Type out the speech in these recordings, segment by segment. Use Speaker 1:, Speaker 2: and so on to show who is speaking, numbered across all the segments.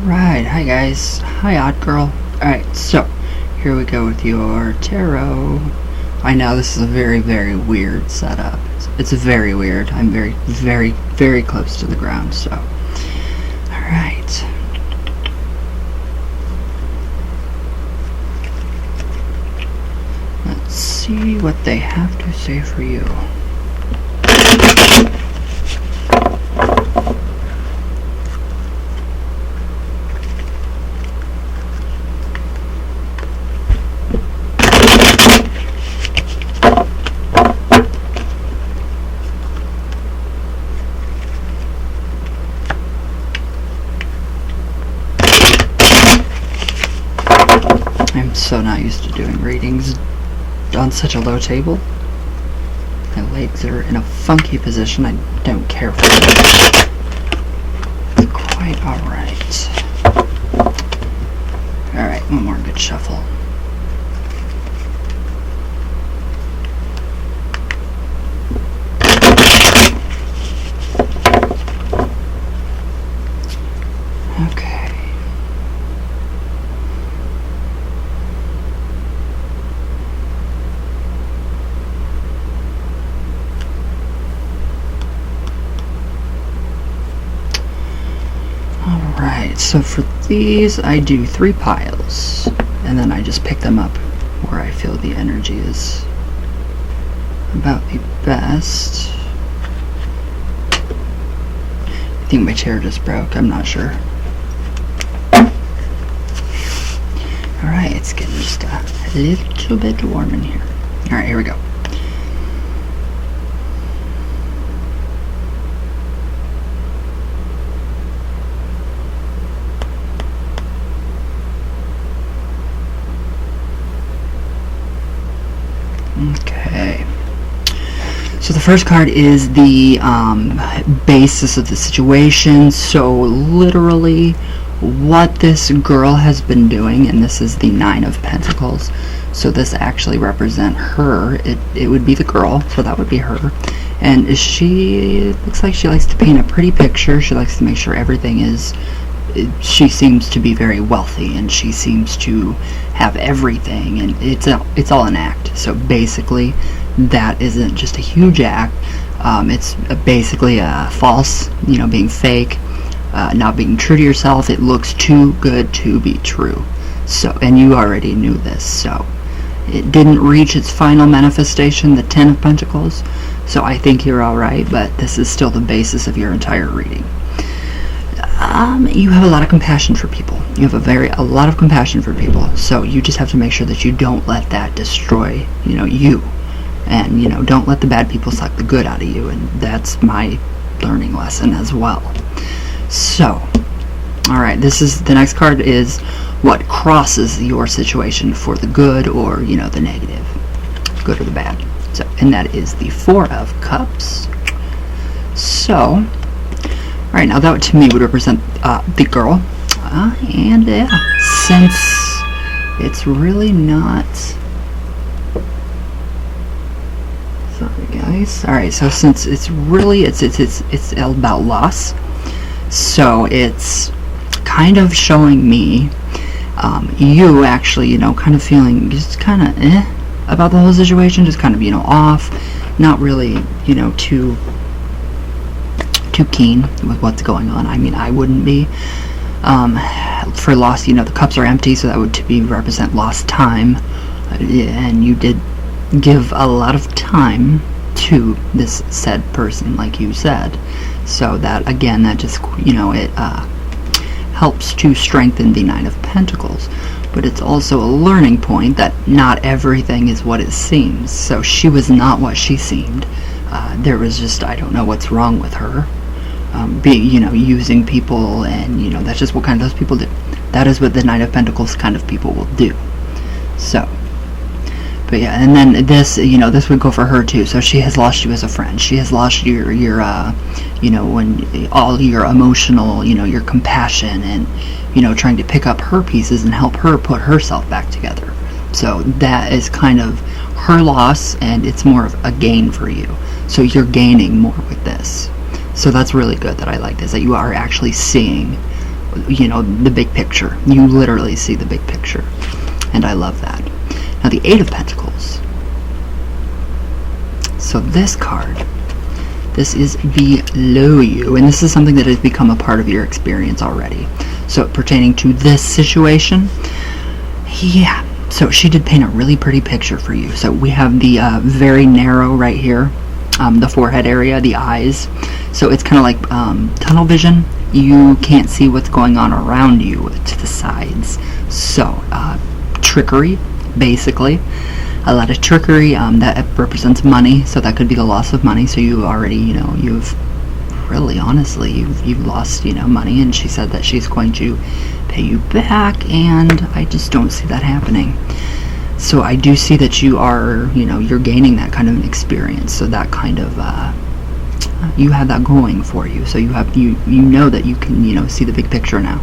Speaker 1: Alright, hi guys. Hi OddGirl. Alright, so here we go with your tarot. I know this is a very, very weird setup. It's very weird. I'm very, very, very close to the ground, so. Alright. Let's see what they have to say for you. I'm so not used to doing readings on such a low table. My legs are in a funky position. I don't care for it. It's quite alright. Alright, one more good shuffle. Okay. Alright, so for these I do 3 piles, and then I just pick them up where I feel the energy is about the best. I think my chair just broke, I'm not sure. Alright, it's getting just a little bit warm in here. Alright, here we go. Okay, so the first card is the basis of the situation. So literally what this girl has been doing, and this is the 9 of Pentacles, so this actually represents her. It would be the girl, so that would be her. And she looks like she likes to paint a pretty picture. She likes to make sure everything is, she seems to be very wealthy, and she seems to have everything, and it's all an act. So basically that isn't just a huge act. It's basically a false, being fake, not being true to yourself. It looks too good to be true. So, and you already knew this, so it didn't reach its final manifestation, the 10 of Pentacles. So I think you're alright, but this is still the basis of your entire reading. You have a lot of compassion for people. You have a lot of compassion for people. So you just have to make sure that you don't let that destroy, you. And, don't let the bad people suck the good out of you. And that's my learning lesson as well. So, alright, the next card is what crosses your situation for the good or, the negative. Good or the bad. So, and that is the 4 of Cups. So, alright, now that to me would represent the girl. And yeah, since it's really not... Sorry guys. Alright, so since it's really, it's about loss. So it's kind of showing me you actually, kind of feeling just kind of about the whole situation, just kind of, off, not really, too keen with what's going on. I mean, I wouldn't be. For lost, the cups are empty, so that would represent lost time, and you did give a lot of time to this said person, like you said. So that, again, that just, it helps to strengthen the 9 of Pentacles. But it's also a learning point that not everything is what it seems. So she was not what she seemed. There was just, I don't know what's wrong with her. Being, using people, and, that's just what kind of those people do. That is what the 9 of Pentacles kind of people will do. So, but yeah, and then this, this would go for her too. So she has lost you as a friend. She has lost your when all your emotional, your compassion, and, trying to pick up her pieces and help her put herself back together. So that is kind of her loss, and it's more of a gain for you. So you're gaining more with this. So that's really good that I like this, that you are actually seeing you know, the big picture. You literally see the big picture, and I love that. Now the Eight of Pentacles. So this card, this is below you, and this is something that has become a part of your experience already. So pertaining to this situation, yeah, so she did paint a really pretty picture for you. So we have the very narrow right here, the forehead area, the eyes. So it's kind of like tunnel vision. You can't see what's going on around you to the sides. So trickery, basically. A lot of trickery that represents money, so that could be the loss of money. So you already, you know, you've really, honestly, you've lost, you know, money, and she said that she's going to pay you back, and I just don't see that happening. So I do see that you are, you know, you're gaining that kind of an experience. So that kind of you have that going for you. So you have you know that you can, you know, see the big picture now.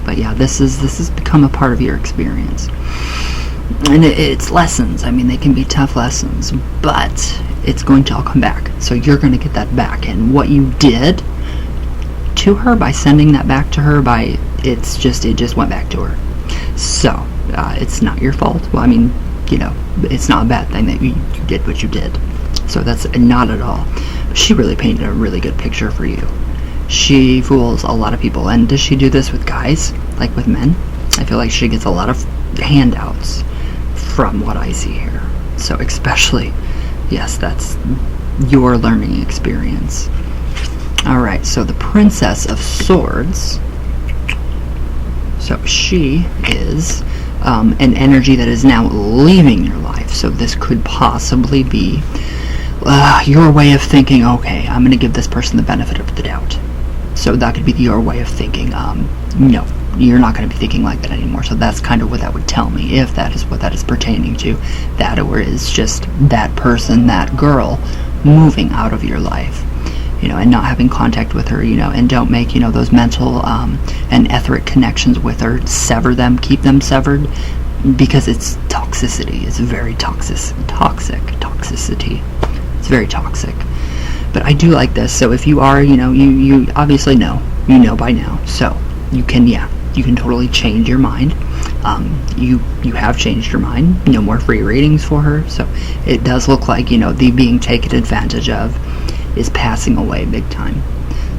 Speaker 1: But yeah, this has become a part of your experience. And it's lessons. I mean, they can be tough lessons, but it's going to all come back. So you're going to get that back. And what you did to her by sending that back to her, it just went back to her. So it's not your fault. Well, I mean, you know, it's not a bad thing that you did what you did. So that's not at all. She really painted a really good picture for you. She fools a lot of people. And does she do this with guys, like with men? I feel like she gets a lot of handouts from what I see here. So especially, yes, that's your learning experience. Alright, so the Princess of Swords. So she is an energy that is now leaving your life. So this could possibly be your way of thinking, okay, I'm going to give this person the benefit of the doubt. So that could be your way of thinking, no, you're not going to be thinking like that anymore. So that's kind of what that would tell me, if that is what that is pertaining to. That, or is just that person, that girl, moving out of your life, you know, and not having contact with her, you know, and don't make, you know, those mental and etheric connections with her. Sever them, keep them severed, because it's toxicity. It's very toxicity. It's very toxic. But I do like this. So if you are, you know, you obviously know, you know by now. So you can, yeah, you can totally change your mind. You have changed your mind. No more free readings for her. So it does look like, you know, the being taken advantage of is passing away big time.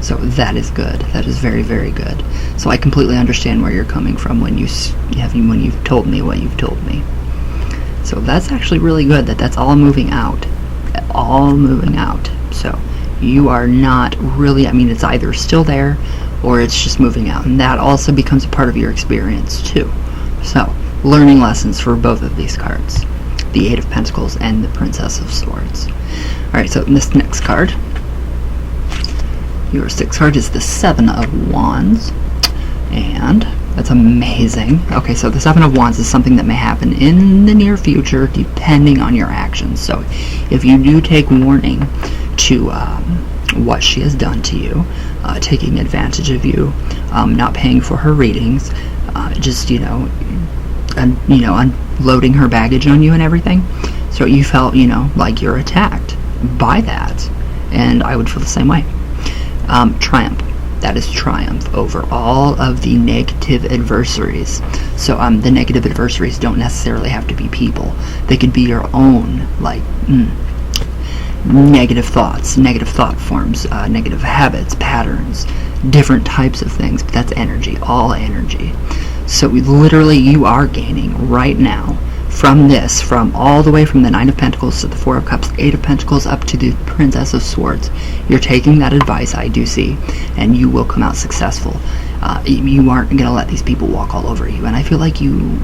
Speaker 1: So that is good. That is very, very good. So I completely understand where you're coming from when you've told me what you've told me. So that's actually really good that that's all moving out. All moving out. So you are not really, I mean, it's either still there or it's just moving out. And that also becomes a part of your experience too. So learning lessons for both of these cards. The Eight of Pentacles and the Princess of Swords. Alright, so this next card, your sixth card, is the Seven of Wands. And that's amazing. Okay, so the Seven of Wands is something that may happen in the near future depending on your actions. So if you do take warning to what she has done to you, taking advantage of you, not paying for her readings, just, you know, unloading her baggage on you and everything. So you felt, you know, like you're attacked by that. And I would feel the same way. Triumph. That is triumph over all of the negative adversaries. So the negative adversaries don't necessarily have to be people. They could be your own, like, negative thoughts, negative thought forms, negative habits, patterns, different types of things. But that's energy, all energy. So literally you are gaining right now from this, from all the way from the Nine of Pentacles to the Four of Cups, Eight of Pentacles, up to the Princess of Swords. You're taking that advice, I do see, and you will come out successful. You aren't going to let these people walk all over you. And I feel like you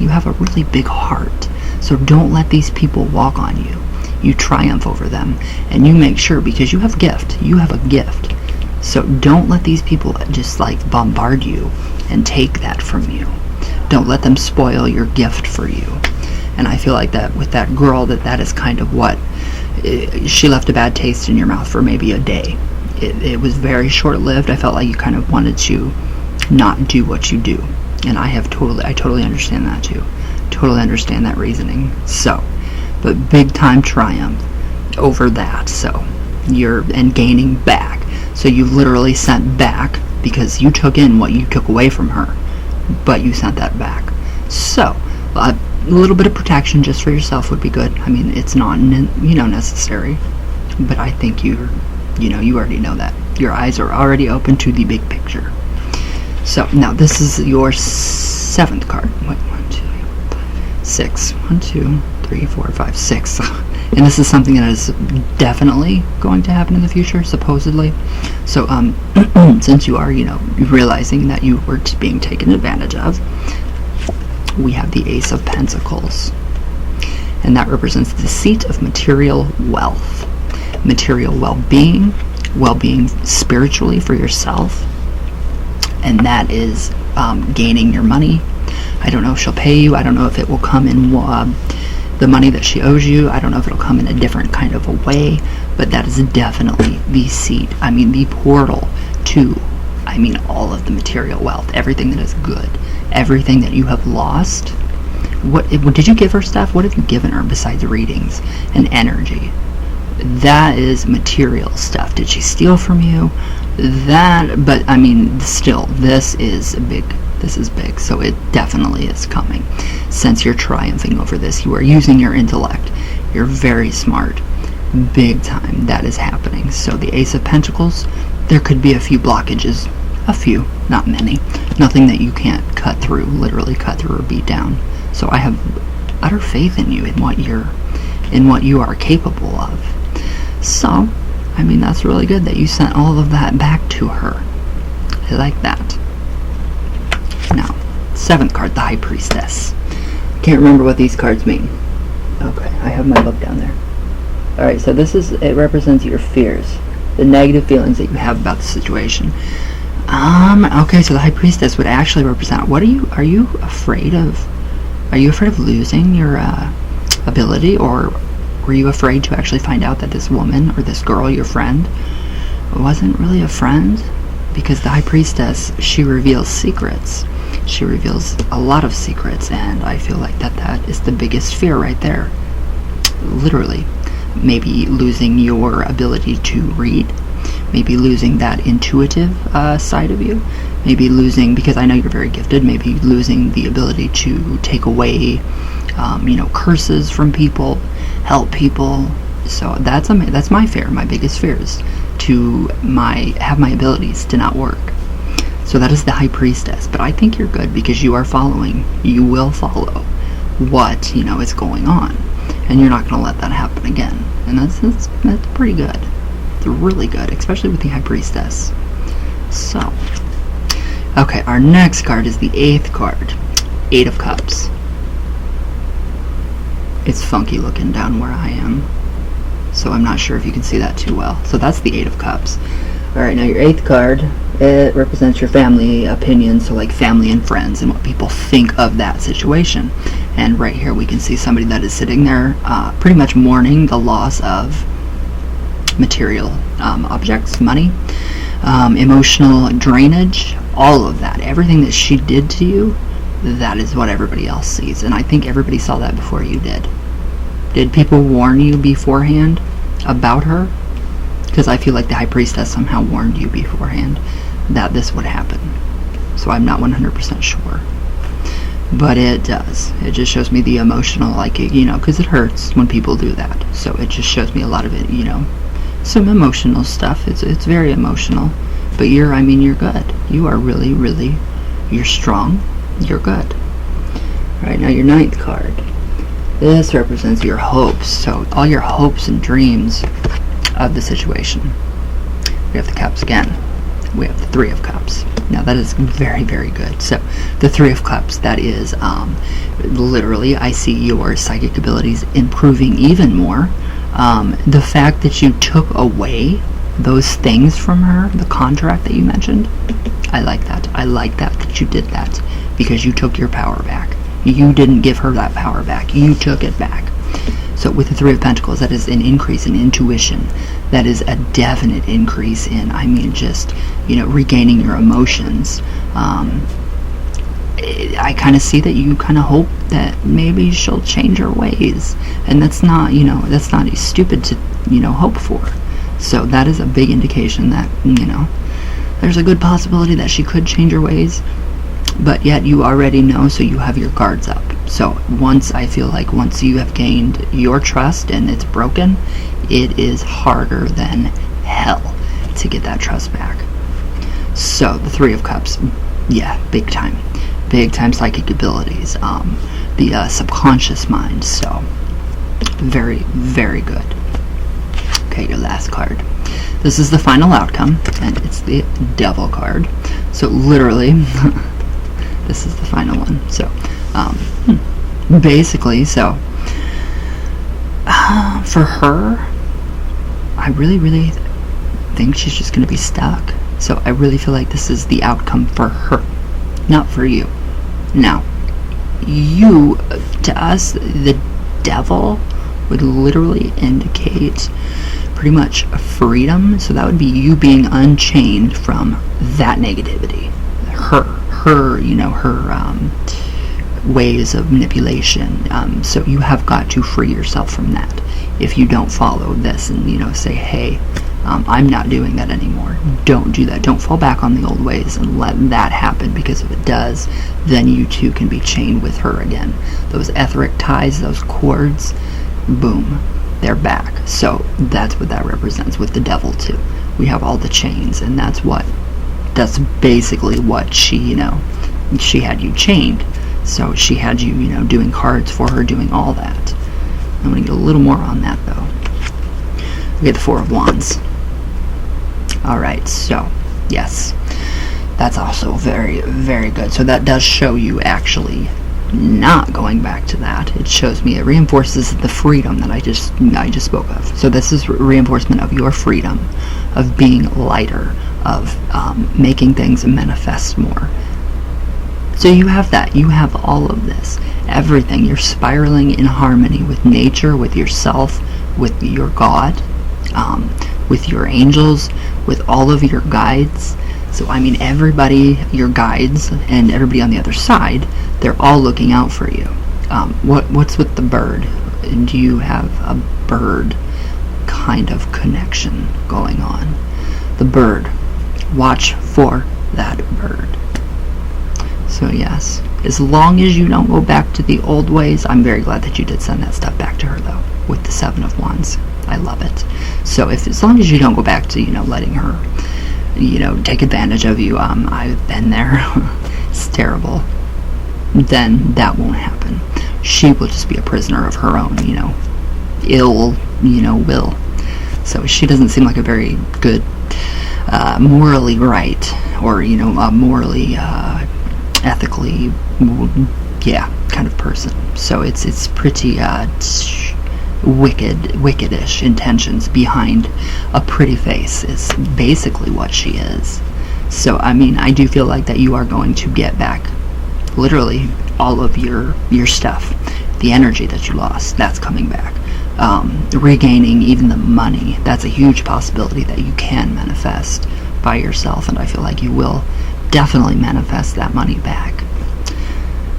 Speaker 1: have a really big heart. So don't let these people walk on you. You triumph over them. And you make sure, because you have a gift. You have a gift. So don't let these people just like bombard you and take that from you. Don't let them spoil your gift for you. And I feel like that with that girl, that is kind of what, she left a bad taste in your mouth for maybe a day. It was very short-lived. I felt like you kind of wanted to not do what you do. And I totally understand that too. Totally understand that reasoning. So, but big time triumph over that. So, and gaining back. So you've literally sent back because you took in what you took away from her, but you sent that back. So a little bit of protection just for yourself would be good. I mean, it's not necessary, but I think you already know that. Your eyes are already open to the big picture. So now this is your 7th card. Wait, 1, 2, 6. 1, 2, 3, 4, 5, 6. And this is something that is definitely going to happen in the future, supposedly. So since you are, realizing that you were being taken advantage of, we have the Ace of Pentacles. And that represents the seat of material wealth. Material well-being spiritually for yourself. And that is gaining your money. I don't know if she'll pay you. I don't know if it will come in the money that she owes you. I don't know if it'll come in a different kind of a way, but that is definitely the seat. I mean, the portal to, all of the material wealth, everything that is good, everything that you have lost. What did you give her stuff? What have you given her besides readings and energy? That is material stuff. Did she steal from you? But still, this is big. This is big, so it definitely is coming. Since you're triumphing over this, you are using your intellect. You're very smart. Big time, that is happening. So the Ace of Pentacles, there could be a few blockages. A few, not many. Nothing that you can't cut through, literally cut through or beat down. So I have utter faith in you, in what you are capable of. So, that's really good that you sent all of that back to her. I like that. Now, 7th card, the High Priestess. Can't remember what these cards mean. Okay, I have my book down there. Alright, so it represents your fears, the negative feelings that you have about the situation. Okay, so the High Priestess would actually represent, are you afraid of losing your ability, or were you afraid to actually find out that this woman or this girl, your friend, wasn't really a friend? Because the High Priestess, she reveals secrets. She reveals a lot of secrets, and I feel like that is the biggest fear right there. Literally. Maybe losing your ability to read. Maybe losing that intuitive side of you. Maybe losing, because I know you're very gifted, maybe losing the ability to take away, curses from people, help people. So that's my fear. My biggest fear is to have my abilities to not work. So that is the High Priestess. But I think you're good because you will follow what is going on, and you're not going to let that happen again. And that's pretty good. It's really good, especially with the High Priestess. So, okay, our next card is the 8th card, 8 of Cups. It's funky looking down where I am, so I'm not sure if you can see that too well. So that's the 8 of Cups. Alright, now your 8th card, it represents your family opinions, so like family and friends and what people think of that situation. And right here we can see somebody that is sitting there pretty much mourning the loss of material objects, money, emotional drainage, all of that. Everything that she did to you, that is what everybody else sees. And I think everybody saw that before you did. Did people warn you beforehand about her? Because I feel like the High Priestess somehow warned you beforehand that this would happen. So I'm not 100% sure. But it does. It just shows me the emotional, because it hurts when people do that. So it just shows me a lot of it, some emotional stuff. It's very emotional. But you're good. You are really, really, you're strong. You're good. Alright, now your 9th card. This represents your hopes. So all your hopes and dreams of the situation. We have the Cups again. We have the 3 of Cups. Now that is very, very good. So the 3 of Cups, that is literally, I see your psychic abilities improving even more. The fact that you took away those things from her, the contract that you mentioned, I like that. I like that you did that, because you took your power back. You didn't give her that power back. You took it back. So with the 3 of Pentacles, that is an increase in intuition. That is a definite increase in, regaining your emotions. I kind of see that you kind of hope that maybe she'll change her ways. And that's not stupid to, hope for. So that is a big indication that, there's a good possibility that she could change her ways, but yet you already know, so you have your guards up. So once you have gained your trust and it's broken, it is harder than hell to get that trust back. So the Three of Cups, yeah, big time psychic abilities, the subconscious mind. So very, very good. Okay, your last card. This is the final outcome, and it's the Devil card. So literally, this is the final one. So basically, so for her, I really think she's just going to be stuck. So I really feel like this is the outcome for her, not for you. Now, you, to us, the Devil would literally indicate pretty much freedom. So that would be you being unchained from that negativity, her ways of manipulation. So you have got to free yourself from that. If you don't follow this and say, hey, I'm not doing that anymore. Don't do that. Don't fall back on the old ways and let that happen, because if it does, then you too can be chained with her again. Those etheric ties, those cords, boom, they're back. So that's what that represents with the Devil too. We have all the chains, and that's basically what she had you chained. So she had you, doing cards for her, doing all that. I'm going to get a little more on that though. We get the Four of Wands. Alright, so, yes, that's also very, very good. So that does show you actually not going back to that. It shows me, it reinforces the freedom that I just spoke of. So this is reinforcement of your freedom, of being lighter, of making things manifest more. So you have that. You have all of this. Everything. You're spiraling in harmony with nature, with yourself, with your God, with your angels, with all of your guides. So everybody, your guides, and everybody on the other side, they're all looking out for you. What's with the bird? Do you have a bird kind of connection going on? The bird. Watch for that bird. So yes, as long as you don't go back to the old ways. I'm very glad that you did send that stuff back to her though, with the Seven of Wands. I love it. So as long as you don't go back to, letting her, take advantage of you, I've been there, it's terrible, then that won't happen. She will just be a prisoner of her own, ill, will. So she doesn't seem like a very good, morally right, or, morally, ethically, kind of person. So it's pretty, wickedish intentions behind a pretty face is basically what she is. So I do feel like that you are going to get back literally all of your stuff. The energy that you lost, that's coming back. Regaining even the money, that's a huge possibility that you can manifest by yourself, and I feel like you will definitely manifest that money back.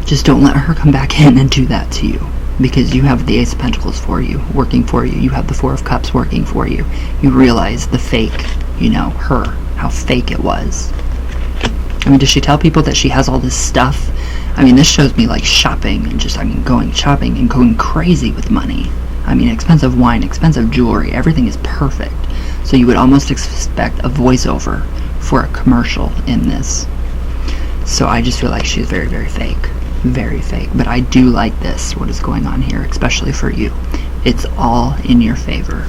Speaker 1: Just don't let her come back in and do that to you, because you have the Ace of Pentacles for you, working for you. You have the Four of Cups working for you. You realize the fake, her, how fake it was. Does she tell people that she has all this stuff? This shows me like shopping and just, going shopping and going crazy with money. Expensive wine, expensive jewelry, everything is perfect. So you would almost expect a voiceover for a commercial in this. So I just feel like she's very, very fake. Very fake. But I do like this, what is going on here, especially for you. It's all in your favor.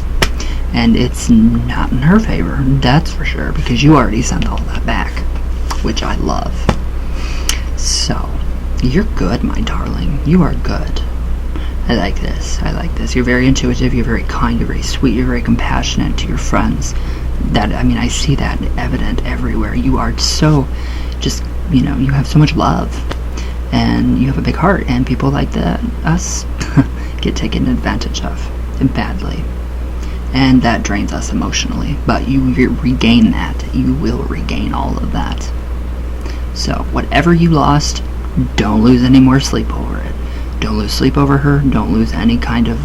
Speaker 1: And it's not in her favor, that's for sure, because you already sent all that back, which I love. So, you're good, my darling. You are good. I like this. I like this. You're very intuitive, you're very kind, you're very sweet, you're very compassionate to your friends. That, I see that evident everywhere. You are so, just, you have so much love. And you have a big heart, and people like us get taken advantage of badly. And that drains us emotionally. But you regain that. You will regain all of that. So, whatever you lost, don't lose any more sleep over it. Don't lose sleep over her. Don't lose any kind of,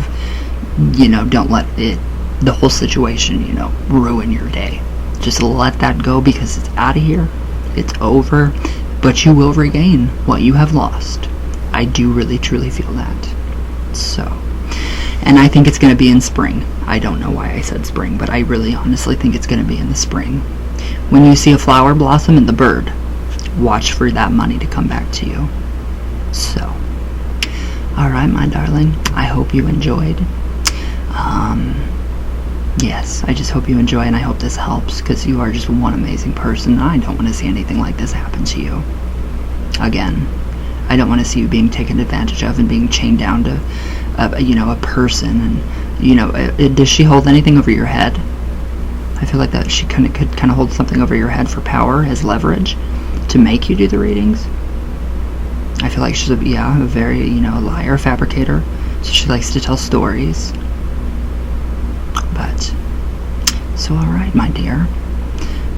Speaker 1: don't let the whole situation, ruin your day. Just let that go because it's out of here. It's over. But you will regain what you have lost. I do really truly feel that. So, and I think it's going to be in spring. I don't know why I said spring, but I really honestly think it's going to be in the spring. When you see a flower blossom in the bird, watch for that money to come back to you. So, alright, my darling, I hope you enjoyed. Yes, I just hope you enjoy, and I hope this helps, because you are just one amazing person, and I don't want to see anything like this happen to you. Again, I don't want to see you being taken advantage of and being chained down to, a person, and, does she hold anything over your head? I feel like that she could kind of hold something over your head for power as leverage to make you do the readings. I feel like she's a very, liar, fabricator. So she likes to tell stories. But, so alright, my dear.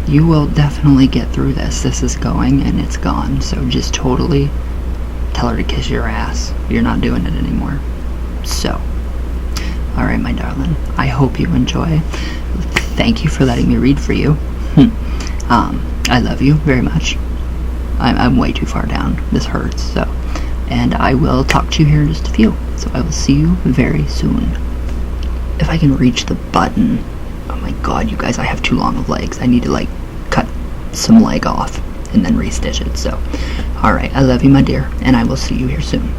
Speaker 1: You will definitely get through this. This is going and it's gone. So just totally tell her to kiss your ass. You're not doing it anymore. So, alright, my darling. I hope you enjoy. Thank you for letting me read for you. I love you very much. I'm way too far down. This hurts, so. And I will talk to you here in just a few. So I will see you very soon. If I can reach the button. Oh my god, you guys, I have too long of legs. I need to, cut some leg off and then restitch it. So, alright, I love you, my dear. And I will see you here soon.